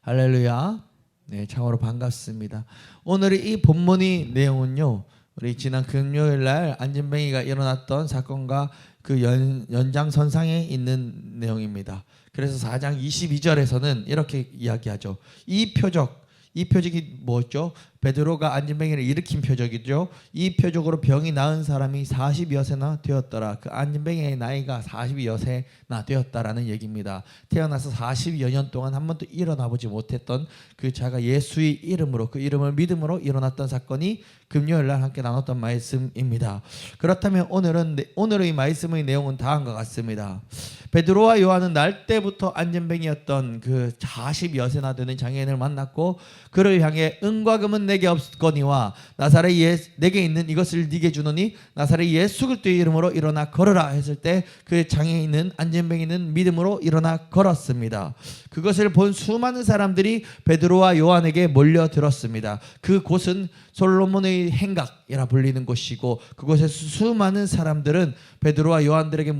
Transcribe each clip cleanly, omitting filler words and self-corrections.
할렐루야. 네, 참으로 반갑습니다. 오늘 이 본문의 내용은요, 우리 지난 금요일 날 안진뱅이가 일어났던 사건과 그 연장선상에 있는 내용입니다. 그래서 4장 22절에서는 이렇게 이야기하죠. 이 표적이 뭐죠? 베드로가 안진뱅이를 일으킨 표적이죠. 이 표적으로 병이 나은 사람이 40여 세나 되었더라. 그 안진뱅이의 나이가 40여 세나 되었다라는 얘기입니다. 태어나서 40여 년 동안 한 번도 일어나 보지 못했던 그 자가 예수의 이름으로, 그 이름을 믿음으로 일어났던 사건이 금요일 날 함께 나눴던 말씀입니다. 그렇다면 오늘의 말씀의 내용은 다음과 같습니다. 베드로와 요한은 날 때부터 안진뱅이였던 그 40여 세나 되는 장애인을 만났고, 그를 향해 은과 금은 내게 없거니와 나사렛 내게 있는 이것을 네게 주노니 나사렛 예수 그리스도의 이름으로 일어나 걸으라 했을 때 그 장애인은, 안진뱅이는 믿음으로 일어나 걸었습니다. 그것을 본 수많은 사람들이 베드로와 요한에게 몰려들었습니다. 그 곳은 솔로몬의 행각이라 불리는 곳이고, 그곳에 수많은 사람들은 베드로와 요한에게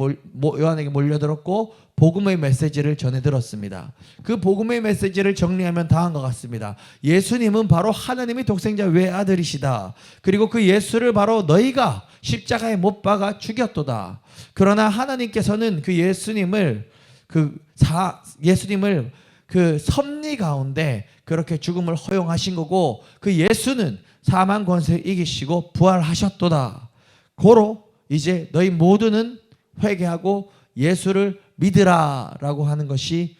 몰려들었고 복음의 메시지를 전해 들었습니다. 그 복음의 메시지를 정리하면 다음과 같습니다. 예수님은 바로 하나님의 독생자 외아들이시다. 그리고 그 예수를 바로 너희가 십자가에 못 박아 죽였도다. 그러나 하나님께서는 그 예수님을 그 섭리 가운데 그렇게 죽음을 허용하신 거고, 그 예수는 사망 권세를 이기시고 부활하셨도다. 고로 이제 너희 모두는 회개하고 예수를 믿으라라고 하는 것이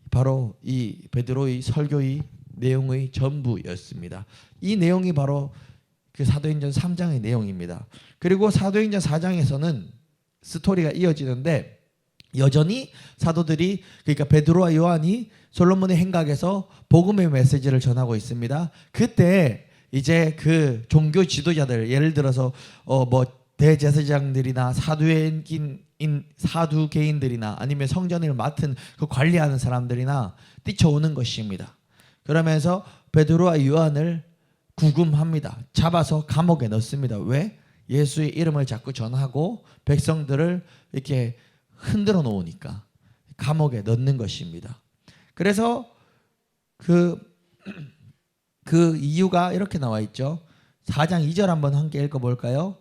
바로 이 베드로의 설교의 내용의 전부였습니다. 이 내용이 바로 그 사도행전 3장의 내용입니다. 그리고 사도행전 4장에서는 스토리가 이어지는데, 여전히 사도들이, 그러니까 베드로와 요한이 솔로몬의 행각에서 복음의 메시지를 전하고 있습니다. 그때 이제 그 종교 지도자들, 예를 들어서 대제사장들이나 사두개인들이나 아니면 성전을 맡은 그 관리하는 사람들이나 뛰쳐오는 것입니다. 그러면서 베드로와 요한을 구금합니다. 잡아서 감옥에 넣습니다. 왜? 예수의 이름을 자꾸 전하고 백성들을 이렇게 흔들어 놓으니까 감옥에 넣는 것입니다. 그래서 그 이유가 이렇게 나와 있죠. 4장 2절 한번 함께 읽어볼까요?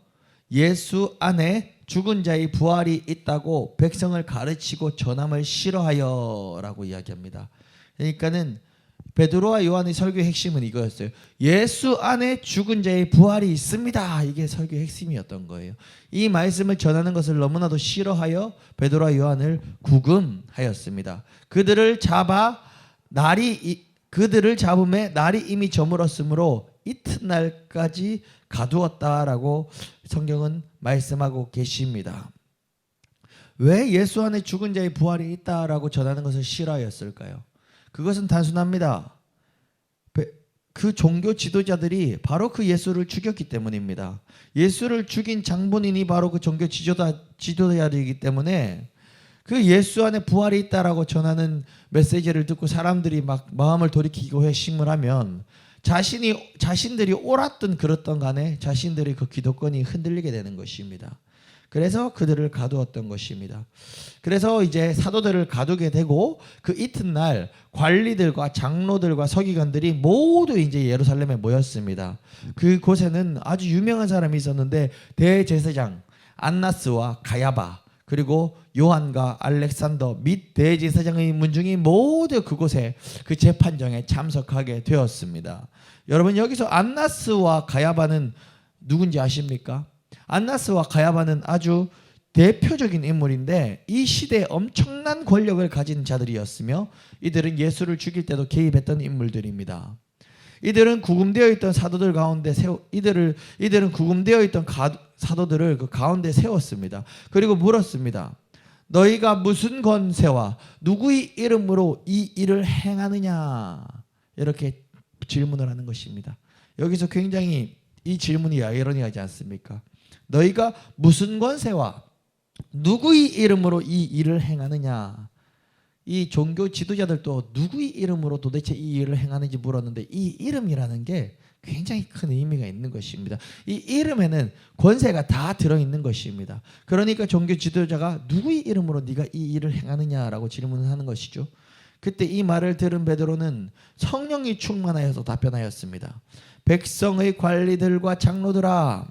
예수 안에 죽은 자의 부활이 있다고 백성을 가르치고 전함을 싫어하여 라고 이야기합니다. 그러니까는 베드로와 요한의 설교의 핵심은 이거였어요. 예수 안에 죽은 자의 부활이 있습니다. 이게 설교의 핵심이었던 거예요. 이 말씀을 전하는 것을 너무나도 싫어하여 베드로와 요한을 구금하였습니다. 그들을 잡음에 날이 이미 저물었으므로 이튿날까지 가두었다라고 성경은 말씀하고 계십니다. 왜 예수 안에 죽은 자의 부활이 있다라고 전하는 것을 싫어하였을까요? 그것은 단순합니다. 그 종교 지도자들이 바로 그 예수를 죽였기 때문입니다. 예수를 죽인 장본인이 바로 그 종교 지도자들이기 때문에 그 예수 안에 부활이 있다라고 전하는 메시지를 듣고 사람들이 막 마음을 돌이키고 회심을 하면 자신들이 옳았든 그렇든 간에 자신들의 그 기독권이 흔들리게 되는 것입니다. 그래서 그들을 가두었던 것입니다. 그래서 이제 사도들을 가두게 되고, 그 이튿날 관리들과 장로들과 서기관들이 모두 이제 예루살렘에 모였습니다. 그곳에는 아주 유명한 사람이 있었는데, 대제사장 안나스와 가야바, 그리고 요한과 알렉산더 및 대제사장의 문중이 모두 그곳에 그 재판정에 참석하게 되었습니다. 여러분, 여기서 안나스와 가야바는 누군지 아십니까? 안나스와 가야바는 아주 대표적인 인물인데, 이 시대에 엄청난 권력을 가진 자들이었으며 이들은 예수를 죽일 때도 개입했던 인물들입니다. 이들은 구금되어 있던 사도들 가운데 이들은 구금되어 있던 사도들을 그 가운데 세웠습니다. 그리고 물었습니다. 너희가 무슨 권세와 누구의 이름으로 이 일을 행하느냐? 이렇게 질문을 하는 것입니다. 여기서 굉장히 이 질문이 아이러니하지 않습니까? 너희가 무슨 권세와 누구의 이름으로 이 일을 행하느냐? 이 종교 지도자들도 누구의 이름으로 도대체 이 일을 행하는지 물었는데, 이 이름이라는 게 굉장히 큰 의미가 있는 것입니다. 이 이름에는 권세가 다 들어있는 것입니다. 그러니까 종교 지도자가 누구의 이름으로 네가 이 일을 행하느냐라고 질문을 하는 것이죠. 그때 이 말을 들은 베드로는 성령이 충만하여서 답변하였습니다. 백성의 관리들과 장로들아,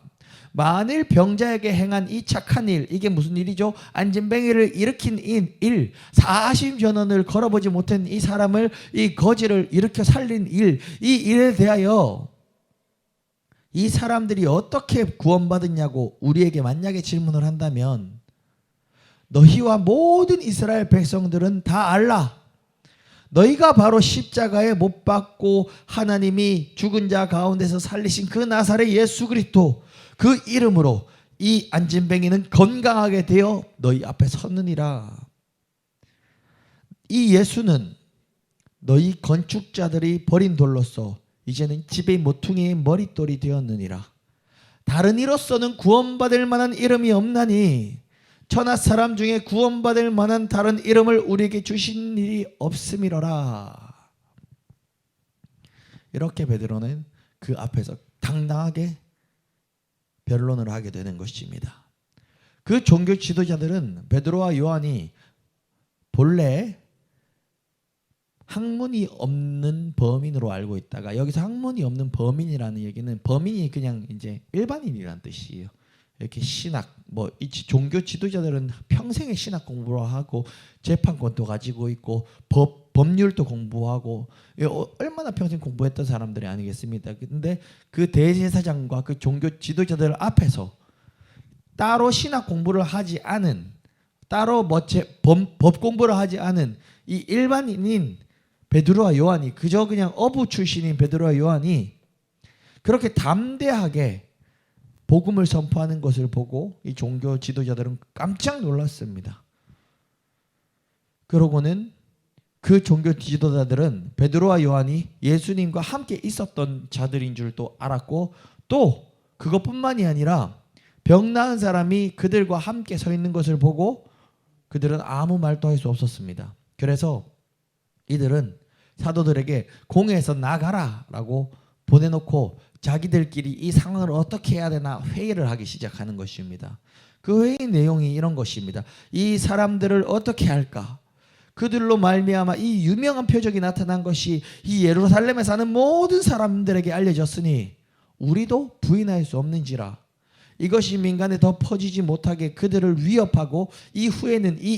만일 병자에게 행한 이 착한 일, 이게 무슨 일이죠? 안진뱅이를 일으킨 일, 40전원을 걸어보지 못한 이 사람을, 이 거지를 일으켜 살린 일, 이 일에 대하여 이 사람들이 어떻게 구원받았냐고 우리에게 만약에 질문을 한다면, 너희와 모든 이스라엘 백성들은 다 알라. 너희가 바로 십자가에 못 박고 하나님이 죽은 자 가운데서 살리신 그 나사렛 예수 그리스도, 그 이름으로 이 안진뱅이는 건강하게 되어 너희 앞에 섰느니라. 이 예수는 너희 건축자들이 버린 돌로서 이제는 집의 모퉁이의 머릿돌이 되었느니라. 다른 이로서는 구원받을 만한 이름이 없나니 천하 사람 중에 구원받을 만한 다른 이름을 우리에게 주신 일이 없음이로라. 이렇게 베드로는 그 앞에서 당당하게 변론을 하게 되는 것입니다. 그 종교 지도자들은 베드로와 요한이 본래 학문이 없는 범인으로 알고 있다가, 여기서 학문이 없는 범인이라는 얘기는 범인이 그냥 이제 일반인이라는 뜻이에요. 이렇게 신학, 이 종교 지도자들은 평생에 신학 공부를 하고 재판권도 가지고 있고 법률도 공부하고 얼마나 평생 공부했던 사람들이 아니겠습니까? 근데 그 대제사장과 그 종교 지도자들 앞에서 따로 신학 공부를 하지 않은, 따로 법 공부를 하지 않은 이 일반인인 베드로와 요한이, 그저 그냥 어부 출신인 베드로와 요한이 그렇게 담대하게 복음을 선포하는 것을 보고 이 종교 지도자들은 깜짝 놀랐습니다. 그러고는 그 종교 지도자들은 베드로와 요한이 예수님과 함께 있었던 자들인 줄 또 알았고, 또 그것뿐만이 아니라 병 나은 사람이 그들과 함께 서 있는 것을 보고 그들은 아무 말도 할 수 없었습니다. 그래서 이들은 사도들에게 공회에서 나가라 라고 보내놓고 자기들끼리 이 상황을 어떻게 해야 되나 회의를 하기 시작하는 것입니다. 그 회의 내용이 이런 것입니다. 이 사람들을 어떻게 할까? 그들로 말미암아 이 유명한 표적이 나타난 것이 이 예루살렘에 사는 모든 사람들에게 알려졌으니 우리도 부인할 수 없는지라. 이것이 민간에 더 퍼지지 못하게 그들을 위협하고 이후에는 이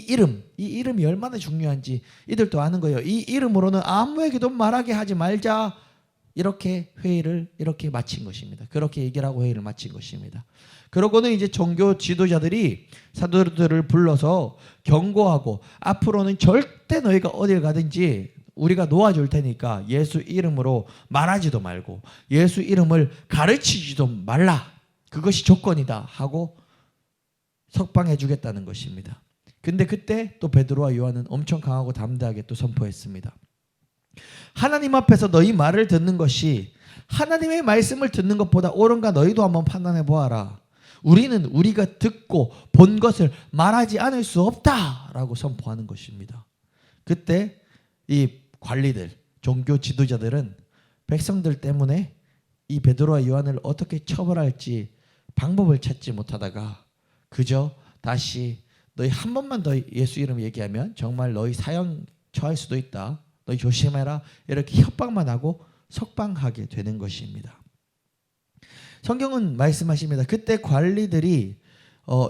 이름이 얼마나 중요한지 이들도 아는 거예요. 이 이름으로는 아무에게도 말하게 하지 말자. 이렇게 회의를 이렇게 마친 것입니다. 그렇게 얘기를 하고 회의를 마친 것입니다. 그러고는 이제 종교 지도자들이 사도들을 불러서 경고하고, 앞으로는 절대 너희가 어딜 가든지 우리가 놓아줄 테니까 예수 이름으로 말하지도 말고 예수 이름을 가르치지도 말라. 그것이 조건이다 하고 석방해 주겠다는 것입니다. 근데 그때 또 베드로와 요한은 엄청 강하고 담대하게 또 선포했습니다. 하나님 앞에서 너희 말을 듣는 것이 하나님의 말씀을 듣는 것보다 옳은가 너희도 한번 판단해 보아라. 우리는 우리가 듣고 본 것을 말하지 않을 수 없다라고 선포하는 것입니다. 그때 이 관리들, 종교 지도자들은 백성들 때문에 이 베드로와 요한을 어떻게 처벌할지 방법을 찾지 못하다가 그저 다시 너희 한 번만 더 예수 이름 얘기하면 정말 너희 사형 처할 수도 있다. 너희 조심해라. 이렇게 협박만 하고 석방하게 되는 것입니다. 성경은 말씀하십니다. 그때 관리들이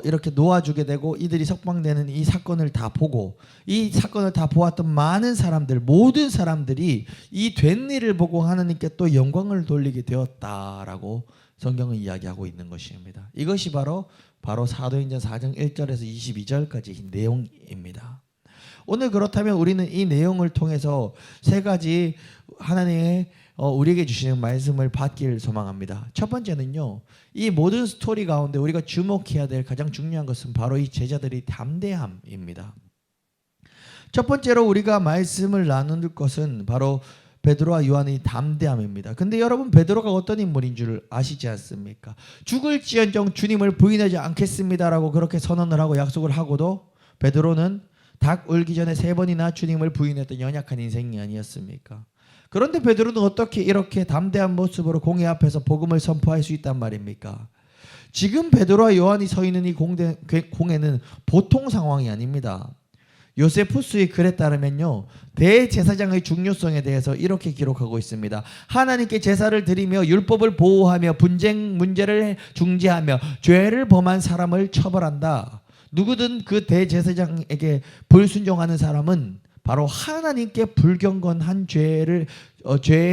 이렇게 놓아주게 되고 이들이 석방되는 이 사건을 다 보고, 이 사건을 다 보았던 많은 사람들, 모든 사람들이 이 된 일을 보고 하나님께 또 영광을 돌리게 되었다라고 성경은 이야기하고 있는 것입니다. 이것이 바로 사도행전 4장 1절에서 22절까지 내용입니다. 오늘 그렇다면 우리는 이 내용을 통해서 세 가지 하나님의 우리에게 주시는 말씀을 받길 소망합니다. 첫 번째는요, 이 모든 스토리 가운데 우리가 주목해야 될 가장 중요한 것은 바로 이 제자들의 담대함입니다. 첫 번째로 우리가 말씀을 나눌 것은 바로 베드로와 요한의 담대함입니다. 근데 여러분, 베드로가 어떤 인물인 줄 아시지 않습니까? 죽을지언정 주님을 부인하지 않겠습니다라고 그렇게 선언을 하고 약속을 하고도 베드로는 닭 울기 전에 3번이나 주님을 부인했던 연약한 인생이 아니었습니까? 그런데 베드로는 어떻게 이렇게 담대한 모습으로 공회 앞에서 복음을 선포할 수 있단 말입니까? 지금 베드로와 요한이 서 있는 이 공회는 보통 상황이 아닙니다. 요세푸스의 글에 따르면요, 대제사장의 중요성에 대해서 이렇게 기록하고 있습니다. 하나님께 제사를 드리며 율법을 보호하며 분쟁 문제를 중재하며 죄를 범한 사람을 처벌한다. 누구든 그 대제사장에게 불순종하는 사람은 바로 하나님께 불경건한 죄에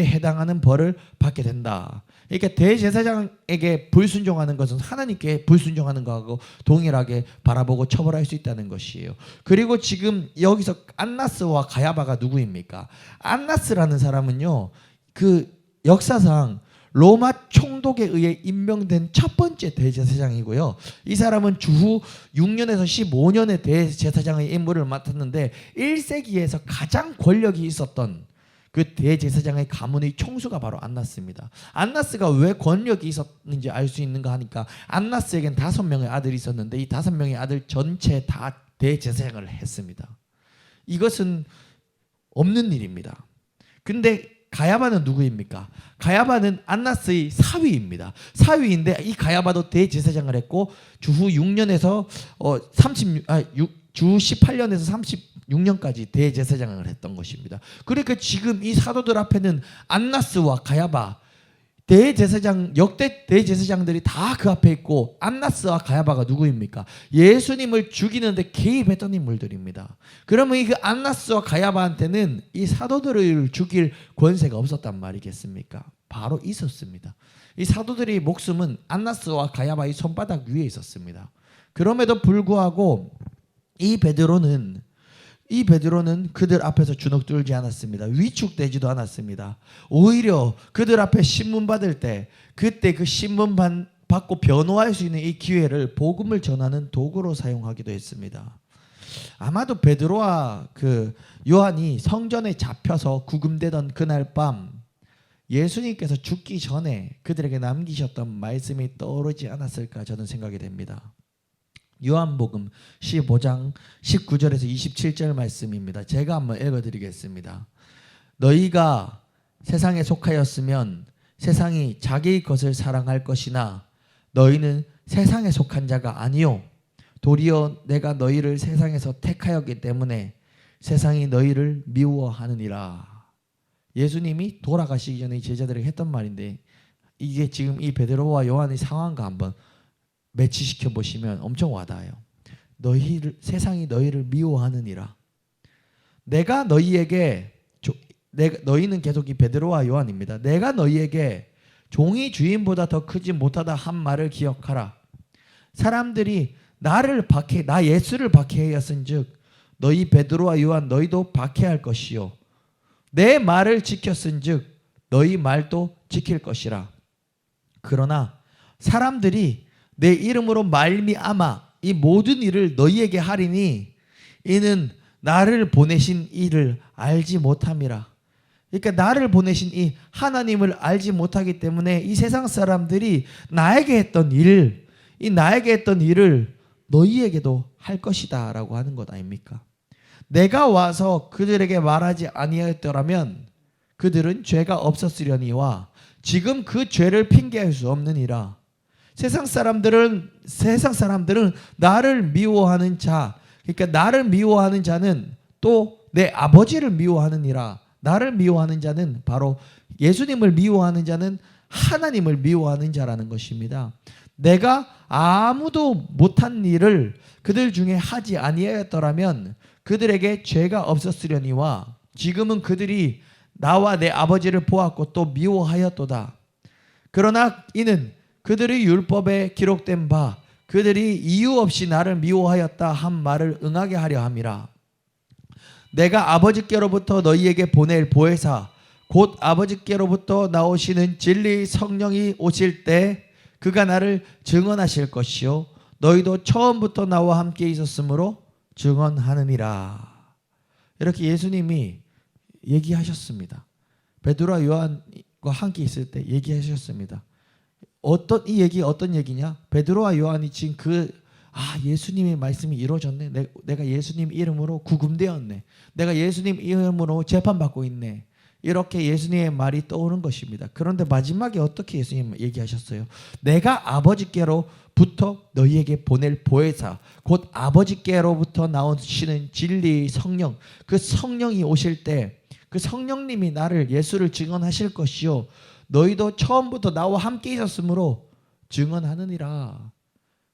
해당하는 벌을 받게 된다. 그러니까 대제사장에게 불순종하는 것은 하나님께 불순종하는 것하고 동일하게 바라보고 처벌할 수 있다는 것이에요. 그리고 지금 여기서 안나스와 가야바가 누구입니까? 안나스라는 사람은요, 그 역사상 로마 총독에 의해 임명된 첫 번째 대제사장이고요. 이 사람은 주후 6년에서 15년의 대제사장의 임무를 맡았는데 1세기에서 가장 권력이 있었던 그 대제사장의 가문의 총수가 바로 안나스입니다. 안나스가 왜 권력이 있었는지 알 수 있는가 하니까 안나스에겐 5명의 아들이 있었는데 이 5명의 아들 전체 다 대제사장을 했습니다. 이것은 없는 일입니다. 근데 가야바는 누구입니까? 가야바는 안나스의 사위입니다. 사위인데 이 가야바도 대제사장을 했고 주후 6년에서 주 18년에서 36년까지 대제사장을 했던 것입니다. 그러니까 지금 이 사도들 앞에는 안나스와 가야바 대제사장, 역대 대제사장들이 다 그 앞에 있고 안나스와 가야바가 누구입니까? 예수님을 죽이는데 개입했던 인물들입니다. 그러면 이 그 안나스와 가야바한테는 이 사도들을 죽일 권세가 없었단 말이겠습니까? 바로 있었습니다. 이 사도들의 목숨은 안나스와 가야바의 손바닥 위에 있었습니다. 그럼에도 불구하고 이 베드로는 그들 앞에서 주눅들지 않았습니다. 위축되지도 않았습니다. 오히려 그들 앞에 신문 받을 때 그때 그 신문 받고 변호할 수 있는 이 기회를 복음을 전하는 도구로 사용하기도 했습니다. 아마도 베드로와 그 요한이 성전에 잡혀서 구금되던 그날 밤 예수님께서 죽기 전에 그들에게 남기셨던 말씀이 떠오르지 않았을까 저는 생각이 됩니다. 요한복음 15장 19절에서 27절 말씀입니다. 제가 한번 읽어드리겠습니다. 너희가 세상에 속하였으면 세상이 자기의 것을 사랑할 것이나 너희는 세상에 속한 자가 아니요 도리어 내가 너희를 세상에서 택하였기 때문에 세상이 너희를 미워하느니라. 예수님이 돌아가시기 전에 제자들에게 했던 말인데 이게 지금 이 베드로와 요한의 상황과 한번 매치시켜 보시면 엄청 와닿아요. 세상이 너희를 미워하느니라. 내가 너희에게 너희는 계속 이 베드로와 요한입니다. 내가 너희에게 종이 주인보다 더 크지 못하다 한 말을 기억하라. 사람들이 나 예수를 박해하였은즉 너희 베드로와 요한 너희도 박해할 것이요 내 말을 지켰은즉 너희 말도 지킬 것이라. 그러나 사람들이 내 이름으로 말미암아 이 모든 일을 너희에게 하리니 이는 나를 보내신 이를 알지 못함이라. 그러니까 나를 보내신 이 하나님을 알지 못하기 때문에 이 세상 사람들이 나에게 했던 일을 너희에게도 할 것이다 라고 하는 것 아닙니까? 내가 와서 그들에게 말하지 아니하였더라면 그들은 죄가 없었으려니와 지금 그 죄를 핑계할 수 없느니라. 세상 사람들은 나를 미워하는 자, 그러니까 나를 미워하는 자는 또 내 아버지를 미워하느니라. 나를 미워하는 자는 바로 예수님을 미워하는 자는 하나님을 미워하는 자라는 것입니다. 내가 아무도 못한 일을 그들 중에 하지 아니하였더라면 그들에게 죄가 없었으려니와 지금은 그들이 나와 내 아버지를 보았고 또 미워하였도다. 그러나 이는 그들의 율법에 기록된 바 그들이 이유 없이 나를 미워하였다 한 말을 응하게 하려 함이라. 내가 아버지께로부터 너희에게 보낼 보혜사 곧 아버지께로부터 나오시는 진리의 성령이 오실 때 그가 나를 증언하실 것이요 너희도 처음부터 나와 함께 있었으므로 증언하느니라. 이렇게 예수님이 얘기하셨습니다. 베드로와 요한과 함께 있을 때 얘기하셨습니다. 어떤 얘기냐? 베드로와 요한이 지금 예수님의 말씀이 이루어졌네. 내가 예수님 이름으로 구금되었네. 내가 예수님 이름으로 재판받고 있네. 이렇게 예수님의 말이 떠오른 것입니다. 그런데 마지막에 어떻게 예수님 얘기하셨어요? 내가 아버지께로부터 너희에게 보낼 보혜사, 곧 아버지께로부터 나오시는 진리 성령, 그 성령이 오실 때 그 성령님이 나를, 예수를 증언하실 것이요 너희도 처음부터 나와 함께 있었으므로 증언하느니라.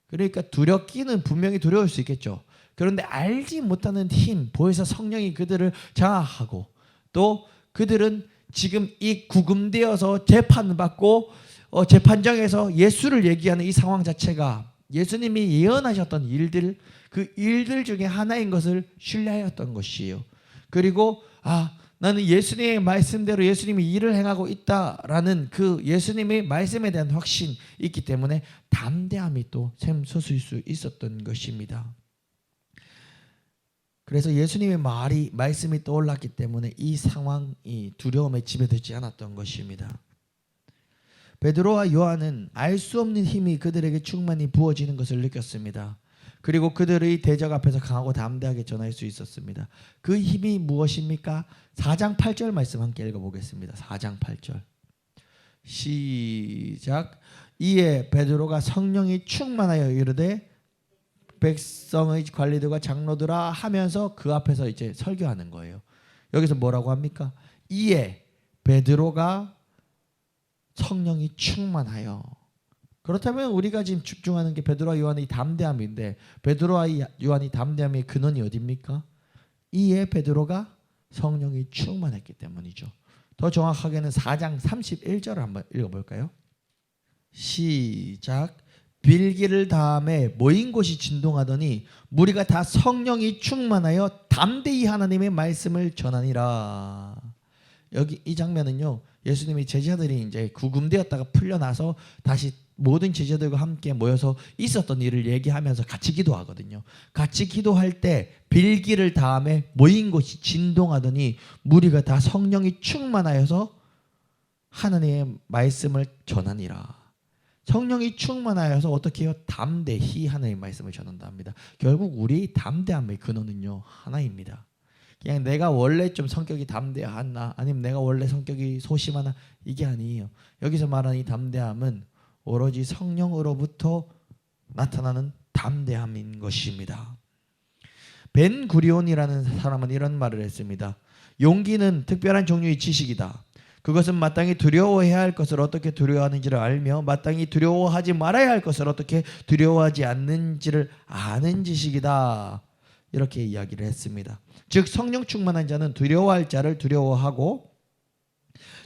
그러니까 두렵기는 분명히 두려울 수 있겠죠. 그런데 알지 못하는 힘, 보혜사 성령이 그들을 장악하고, 또 그들은 지금 이 구금되어서 재판받고 재판정에서 예수를 얘기하는 이 상황 자체가 예수님이 예언하셨던 일들, 그 일들 중에 하나인 것을 신뢰하였던 것이에요. 그리고 나는 예수님의 말씀대로 예수님이 일을 행하고 있다라는 그 예수님의 말씀에 대한 확신이 있기 때문에 담대함이 또 샘솟을 수 있었던 것입니다. 그래서 예수님의 말씀이 떠올랐기 때문에 이 상황이 두려움에 지배되지 않았던 것입니다. 베드로와 요한은 알 수 없는 힘이 그들에게 충만히 부어지는 것을 느꼈습니다. 그리고 그들의 대적 앞에서 강하고 담대하게 전할 수 있었습니다. 그 힘이 무엇입니까? 4장 8절 말씀 함께 읽어보겠습니다. 4장 8절 시작. 이에 베드로가 성령이 충만하여 이르되 백성의 관리들과 장로들아 하면서 그 앞에서 이제 설교하는 거예요. 여기서 뭐라고 합니까? 이에 베드로가 성령이 충만하여. 그렇다면 우리가 지금 집중하는 게 베드로와 요한의 담대함인데, 베드로와 요한의 담대함의 근원이 어디입니까? 이에 베드로가 성령이 충만했기 때문이죠. 더 정확하게는 4장 31절을 한번 읽어볼까요? 시작. 빌기를 다음에 모인 곳이 진동하더니 무리가 다 성령이 충만하여 담대히 하나님의 말씀을 전하니라. 여기 이 장면은요, 예수님이 제자들이 이제 구금되었다가 풀려나서 다시 모든 제자들과 함께 모여서 있었던 일을 얘기하면서 같이 기도하거든요. 같이 기도할 때 빌기를 다음에 모인 곳이 진동하더니 무리가 다 성령이 충만하여서 하나님의 말씀을 전하니라. 성령이 충만하여서 어떻게 해요? 담대히 하나님의 말씀을 전한다 합니다. 결국 우리 담대함의 근원은요, 하나입니다. 그냥 내가 원래 좀 성격이 담대하나, 아니면 내가 원래 성격이 소심하나, 이게 아니에요. 여기서 말하는 이 담대함은 오로지 성령으로부터 나타나는 담대함인 것입니다. 벤 구리온이라는 사람은 이런 말을 했습니다. 용기는 특별한 종류의 지식이다. 그것은 마땅히 두려워해야 할 것을 어떻게 두려워하는지를 알며 마땅히 두려워하지 말아야 할 것을 어떻게 두려워하지 않는지를 아는 지식이다. 이렇게 이야기를 했습니다. 즉 성령 충만한 자는 두려워할 자를 두려워하고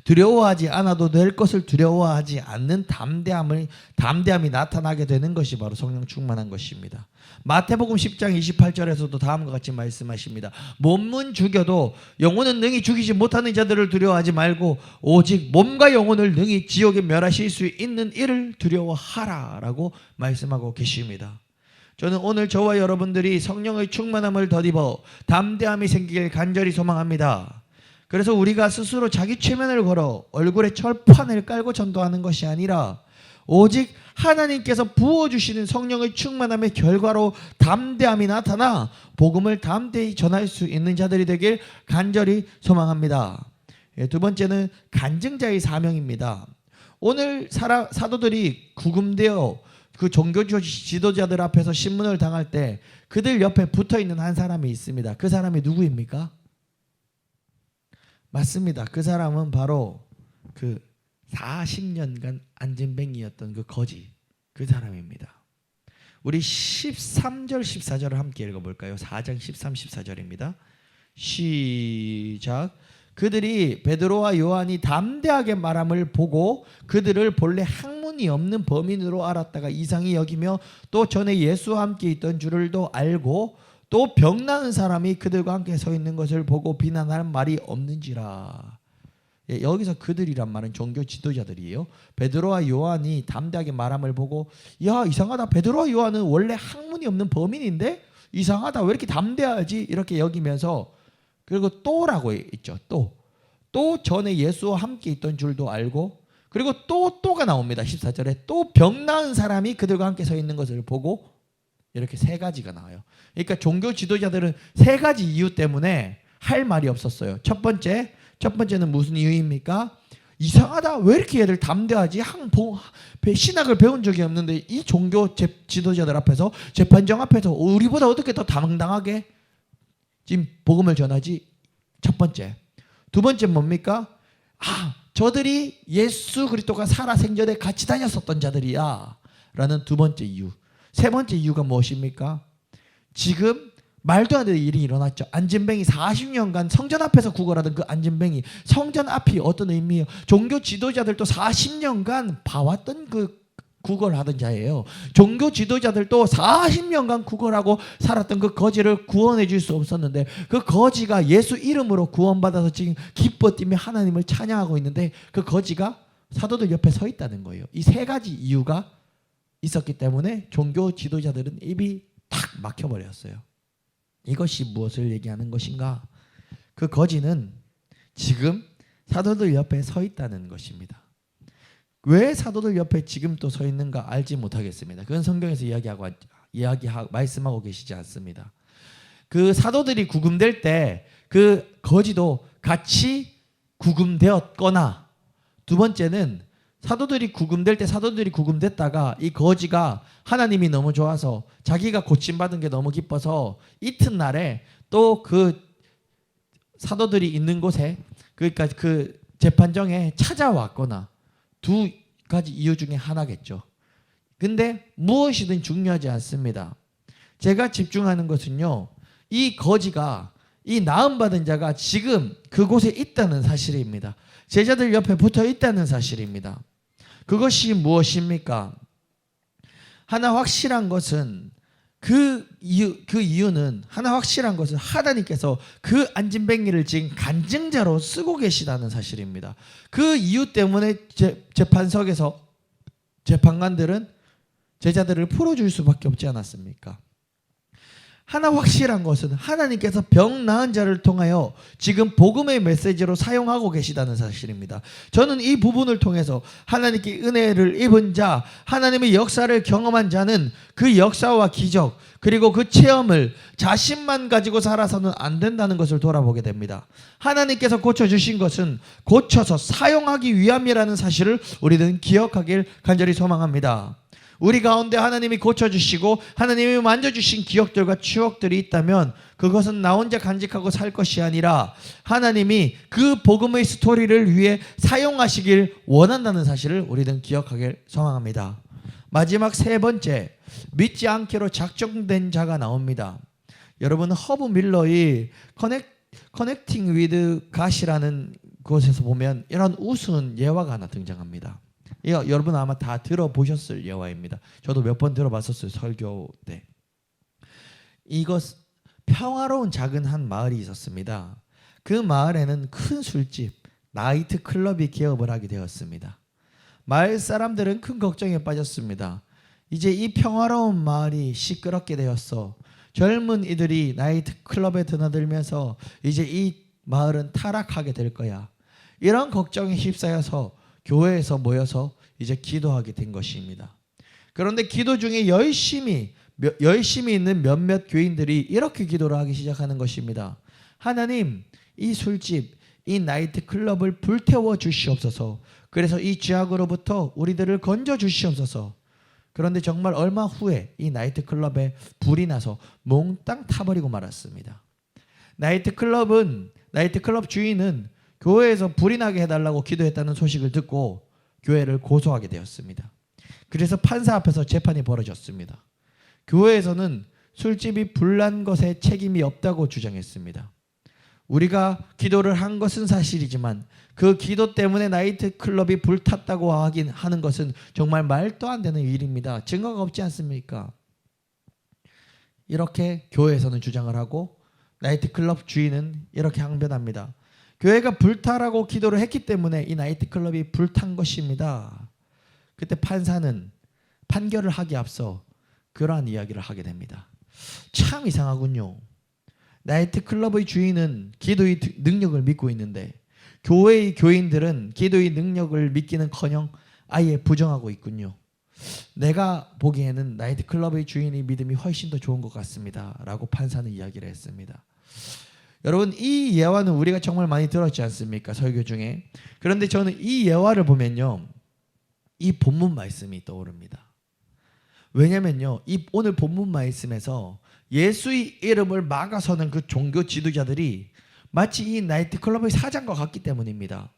두려워하지 않아도 될 것을 두려워하지 않는 담대함이 나타나게 되는 것이 바로 성령 충만한 것입니다. 마태복음 10장 28절에서도 다음과 같이 말씀하십니다. 몸은 죽여도 영혼은 능히 죽이지 못하는 자들을 두려워하지 말고 오직 몸과 영혼을 능히 지옥에 멸하실 수 있는 이를 두려워하라 라고 말씀하고 계십니다. 저는 오늘 저와 여러분들이 성령의 충만함을 덧입어 담대함이 생기길 간절히 소망합니다. 그래서 우리가 스스로 자기 최면을 걸어 얼굴에 철판을 깔고 전도하는 것이 아니라 오직 하나님께서 부어주시는 성령의 충만함의 결과로 담대함이 나타나 복음을 담대히 전할 수 있는 자들이 되길 간절히 소망합니다. 두 번째는 간증자의 사명입니다. 오늘 사도들이 구금되어 그 종교 지도자들 앞에서 신문을 당할 때 그들 옆에 붙어있는 한 사람이 있습니다. 그 사람이 누구입니까? 맞습니다. 그 사람은 바로 그 40년간 안진뱅이였던 그 거지, 그 사람입니다. 우리 13절 14절을 함께 읽어볼까요? 4장 13, 14절입니다. 시작. 그들이 베드로와 요한이 담대하게 말함을 보고 그들을 본래 학문이 없는 범인으로 알았다가 이상히 여기며 또 전에 예수와 함께 있던 줄을도 알고 또 병 나은 사람이 그들과 함께 서 있는 것을 보고 비난할 말이 없는지라. 여기서 그들이란 말은 종교 지도자들이에요. 베드로와 요한이 담대하게 말함을 보고 야 이상하다, 베드로와 요한은 원래 학문이 없는 범인인데 이상하다, 왜 이렇게 담대하지, 이렇게 여기면서, 그리고 또라고 있죠. 또 전에 예수와 함께 있던 줄도 알고, 그리고 또가 나옵니다. 14절에 또 병 나은 사람이 그들과 함께 서 있는 것을 보고, 이렇게 세 가지가 나와요. 그러니까 종교 지도자들은 세 가지 이유 때문에 할 말이 없었어요. 첫 번째는 무슨 이유입니까? 이상하다. 왜 이렇게 얘들 담대하지? 신학을 배운 적이 없는데 이 종교 지도자들 앞에서, 재판정 앞에서 우리보다 어떻게 더 당당하게 지금 복음을 전하지? 첫 번째. 두 번째 뭡니까? 저들이 예수 그리스도가 살아 생전에 같이 다녔었던 자들이야 라는 두 번째 이유. 세 번째 이유가 무엇입니까? 지금 말도 안 되는 일이 일어났죠. 안진뱅이 40년간 성전 앞에서 구걸하던 그 안진뱅이, 성전 앞이 어떤 의미예요? 종교 지도자들도 40년간 봐왔던 그 구걸하던 자예요. 종교 지도자들도 40년간 구걸하고 살았던 그 거지를 구원해 줄 수 없었는데, 그 거지가 예수 이름으로 구원받아서 지금 기뻐 뛰며 하나님을 찬양하고 있는데, 그 거지가 사도들 옆에 서 있다는 거예요. 이 세 가지 이유가 있었기 때문에 종교 지도자들은 입이 탁 막혀버렸어요. 이것이 무엇을 얘기하는 것인가? 그 거지는 지금 사도들 옆에 서 있다는 것입니다. 왜 사도들 옆에 지금 또 서 있는가 알지 못하겠습니다. 그건 성경에서 말씀하고 계시지 않습니다. 그 사도들이 구금될 때 그 거지도 같이 구금되었거나, 두 번째는 사도들이 구금됐다가 이 거지가 하나님이 너무 좋아서 자기가 고침받은 게 너무 기뻐서 이튿날에 또 그 사도들이 있는 곳에, 그러니까 그 재판정에 찾아왔거나, 두 가지 이유 중에 하나겠죠. 근데 무엇이든 중요하지 않습니다. 제가 집중하는 것은요, 이 거지가, 이 나음받은 자가 지금 그곳에 있다는 사실입니다. 제자들 옆에 붙어 있다는 사실입니다. 그것이 무엇입니까? 하나 확실한 것은, 이유는 하나님께서 그 안진뱅이를 지금 간증자로 쓰고 계시다는 사실입니다. 그 이유 때문에 재판석에서 재판관들은 제자들을 풀어줄 수밖에 없지 않았습니까? 하나 확실한 것은 하나님께서 병 나은 자를 통하여 지금 복음의 메시지로 사용하고 계시다는 사실입니다. 저는 이 부분을 통해서 하나님께 은혜를 입은 자, 하나님의 역사를 경험한 자는 그 역사와 기적, 그리고 그 체험을 자신만 가지고 살아서는 안 된다는 것을 돌아보게 됩니다. 하나님께서 고쳐주신 것은 고쳐서 사용하기 위함이라는 사실을 우리는 기억하길 간절히 소망합니다. 우리 가운데 하나님이 고쳐주시고 하나님이 만져주신 기억들과 추억들이 있다면 그것은 나 혼자 간직하고 살 것이 아니라 하나님이 그 복음의 스토리를 위해 사용하시길 원한다는 사실을 우리는 기억하길 소망합니다. 마지막 세 번째, 믿지 않기로 작정된 자가 나옵니다. 여러분, 허브 밀러의 커넥팅 위드 갓이라는 곳에서 보면 이런 우스운 예화가 하나 등장합니다. 여러분 아마 다 들어보셨을 예화입니다. 저도 몇 번 들어봤었어요, 설교 때. 이것, 평화로운 작은 한 마을이 있었습니다. 그 마을에는 큰 술집, 나이트 클럽이 개업을 하게 되었습니다. 마을 사람들은 큰 걱정에 빠졌습니다. 이제 이 평화로운 마을이 시끄럽게 되었어. 젊은 이들이 나이트 클럽에 드나들면서 이제 이 마을은 타락하게 될 거야. 이런 걱정에 휩싸여서 교회에서 모여서 이제 기도하게 된 것입니다. 그런데 기도 중에 열심히 있는 몇몇 교인들이 이렇게 기도를 하기 시작하는 것입니다. 하나님, 이 술집, 이 나이트 클럽을 불태워 주시옵소서. 그래서 이 죄악으로부터 우리들을 건져 주시옵소서. 그런데 정말 얼마 후에 이 나이트 클럽에 불이 나서 몽땅 타버리고 말았습니다. 나이트 클럽 주인은 교회에서 불이 나게 해달라고 기도했다는 소식을 듣고 교회를 고소하게 되었습니다. 그래서 판사 앞에서 재판이 벌어졌습니다. 교회에서는 술집이 불난 것에 책임이 없다고 주장했습니다. 우리가 기도를 한 것은 사실이지만 그 기도 때문에 나이트 클럽이 불탔다고 하는 것은 정말 말도 안 되는 일입니다. 증거가 없지 않습니까? 이렇게 교회에서는 주장을 하고 나이트 클럽 주인은 이렇게 항변합니다. 교회가 불타라고 기도를 했기 때문에 이 나이트클럽이 불탄 것입니다. 그때 판사는 판결을 하기 앞서 그러한 이야기를 하게 됩니다. 참 이상하군요. 나이트클럽의 주인은 기도의 능력을 믿고 있는데 교회의 교인들은 기도의 능력을 믿기는커녕 아예 부정하고 있군요. 내가 보기에는 나이트클럽의 주인의 믿음이 훨씬 더 좋은 것 같습니다 라고 판사는 이야기를 했습니다. 여러분, 이 예화는 우리가 정말 많이 들었지 않습니까? 설교 중에. 그런데 저는 이 예화를 보면요, 이 본문 말씀이 떠오릅니다. 왜냐면요, 이 오늘 본문 말씀에서 예수의 이름을 막아서는 그 종교 지도자들이 마치 이 나이트클럽의 사장과 같기 때문입니다.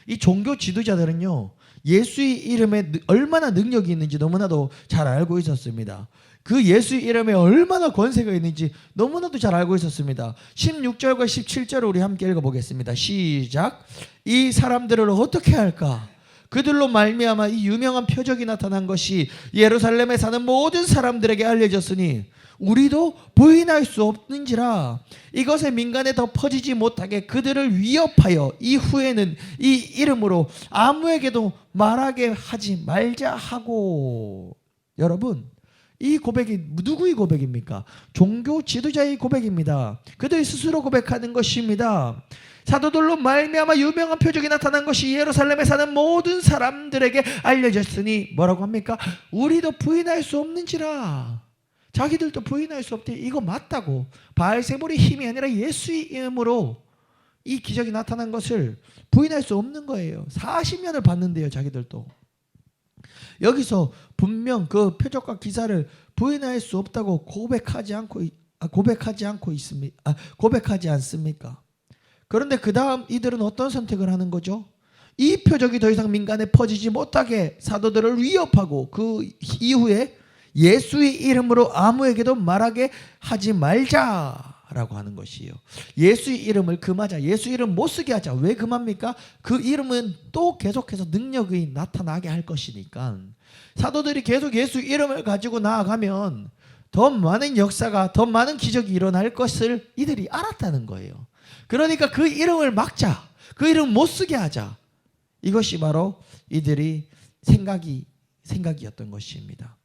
이 종교 지도자들은요, 예수의 이름에 얼마나 능력이 있는지 너무나도 잘 알고 있었습니다. 그 예수의 이름에 얼마나 권세가 있는지 너무나도 잘 알고 있었습니다. 16절과 17절을 우리 함께 읽어보겠습니다. 시작. 이 사람들을 어떻게 할까? 그들로 말미암아 이 유명한 표적이 나타난 것이 예루살렘에 사는 모든 사람들에게 알려졌으니 우리도 부인할 수 없는지라. 이것의 민간에 더 퍼지지 못하게 그들을 위협하여 이후에는 이 이름으로 아무에게도 말하게 하지 말자 하고. 여러분, 이 고백이 누구의 고백입니까? 종교 지도자의 고백입니다. 그들이 스스로 고백하는 것입니다. 사도들로 말미암아 유명한 표적이 나타난 것이 예루살렘에 사는 모든 사람들에게 알려졌으니 뭐라고 합니까? 우리도 부인할 수 없는지라. 자기들도 부인할 수 없대. 이거 맞다고. 바알세불의 힘이 아니라 예수의 이름으로 이 기적이 나타난 것을 부인할 수 없는 거예요. 40년을 봤는데요, 자기들도. 여기서 분명 그 표적과 기사를 부인할 수 없다고 고백하지 않습니까? 그런데 그 다음 이들은 어떤 선택을 하는 거죠? 이 표적이 더 이상 민간에 퍼지지 못하게 사도들을 위협하고 그 이후에 예수의 이름으로 아무에게도 말하게 하지 말자라고 하는 것이에요. 예수의 이름을 금하자. 예수 이름 못 쓰게 하자. 왜 금합니까? 그 이름은 또 계속해서 능력이 나타나게 할 것이니까. 사도들이 계속 예수 이름을 가지고 나아가면 더 많은 역사가, 더 많은 기적이 일어날 것을 이들이 알았다는 거예요. 그러니까 그 이름을 막자. 그 이름 못 쓰게 하자. 이것이 바로 이들이 생각이었던 것입니다.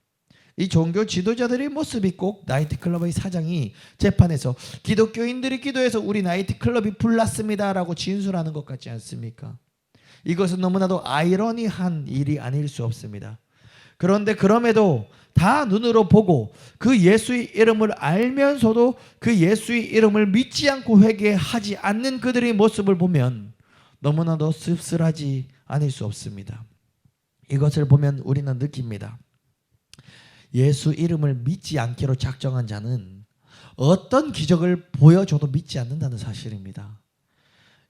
이 종교 지도자들의 모습이 꼭 나이트클럽의 사장이 재판에서 기독교인들이 기도해서 우리 나이트클럽이 불났습니다라고 진술하는 것 같지 않습니까? 이것은 너무나도 아이러니한 일이 아닐 수 없습니다. 그런데 그럼에도 다 눈으로 보고 그 예수의 이름을 알면서도 그 예수의 이름을 믿지 않고 회개하지 않는 그들의 모습을 보면 너무나도 씁쓸하지 않을 수 없습니다. 이것을 보면 우리는 느낍니다. 예수 이름을 믿지 않기로 작정한 자는 어떤 기적을 보여줘도 믿지 않는다는 사실입니다.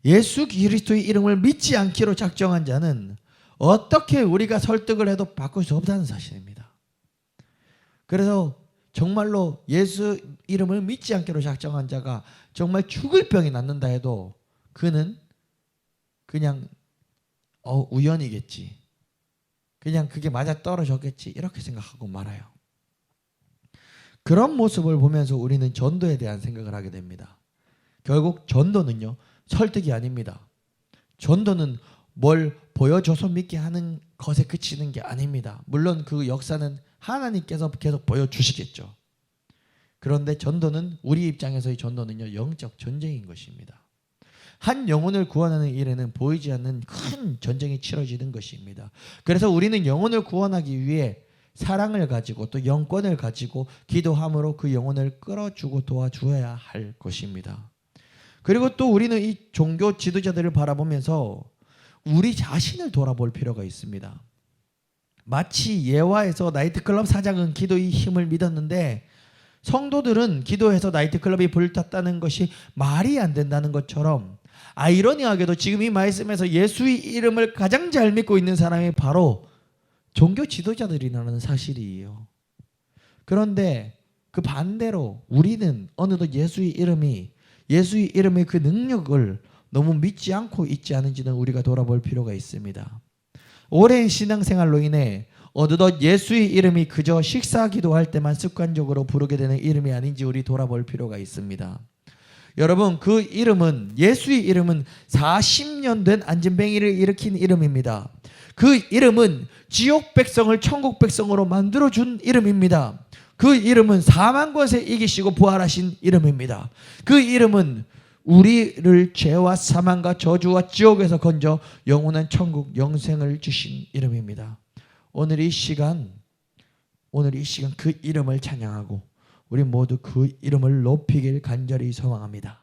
예수 그리스도의 이름을 믿지 않기로 작정한 자는 어떻게 우리가 설득을 해도 바꿀 수 없다는 사실입니다. 그래서 정말로 예수 이름을 믿지 않기로 작정한 자가 정말 죽을 병이 낫는다 해도 그는 그냥 우연이겠지, 그냥 그게 맞아 떨어졌겠지, 이렇게 생각하고 말아요. 그런 모습을 보면서 우리는 전도에 대한 생각을 하게 됩니다. 결국 전도는요, 설득이 아닙니다. 전도는 뭘 보여줘서 믿게 하는 것에 그치는 게 아닙니다. 물론 그 역사는 하나님께서 계속 보여주시겠죠. 그런데 전도는, 우리 입장에서의 전도는요, 영적 전쟁인 것입니다. 한 영혼을 구원하는 일에는 보이지 않는 큰 전쟁이 치러지는 것입니다. 그래서 우리는 영혼을 구원하기 위해 사랑을 가지고 또 영권을 가지고 기도함으로 그 영혼을 끌어주고 도와주어야 할 것입니다. 그리고 또 우리는 이 종교 지도자들을 바라보면서 우리 자신을 돌아볼 필요가 있습니다. 마치 예화에서 나이트클럽 사장은 기도의 힘을 믿었는데 성도들은 기도해서 나이트클럽이 불탔다는 것이 말이 안 된다는 것처럼, 아이러니하게도 지금 이 말씀에서 예수의 이름을 가장 잘 믿고 있는 사람이 바로 종교 지도자들이라는 사실이에요. 그런데 그 반대로 우리는 어느덧 예수의 이름의 그 능력을 너무 믿지 않고 있지 않은지는 우리가 돌아볼 필요가 있습니다. 오랜 신앙생활로 인해 어느덧 예수의 이름이 그저 식사 기도할 때만 습관적으로 부르게 되는 이름이 아닌지 우리 돌아볼 필요가 있습니다. 여러분, 그 이름은, 예수의 이름은 40년 된 안진뱅이를 일으킨 이름입니다. 그 이름은 지옥 백성을 천국 백성으로 만들어준 이름입니다. 그 이름은 사망 권세 이기시고 부활하신 이름입니다. 그 이름은 우리를 죄와 사망과 저주와 지옥에서 건져 영원한 천국 영생을 주신 이름입니다. 오늘 이 시간 그 이름을 찬양하고 우리 모두 그 이름을 높이길 간절히 소망합니다.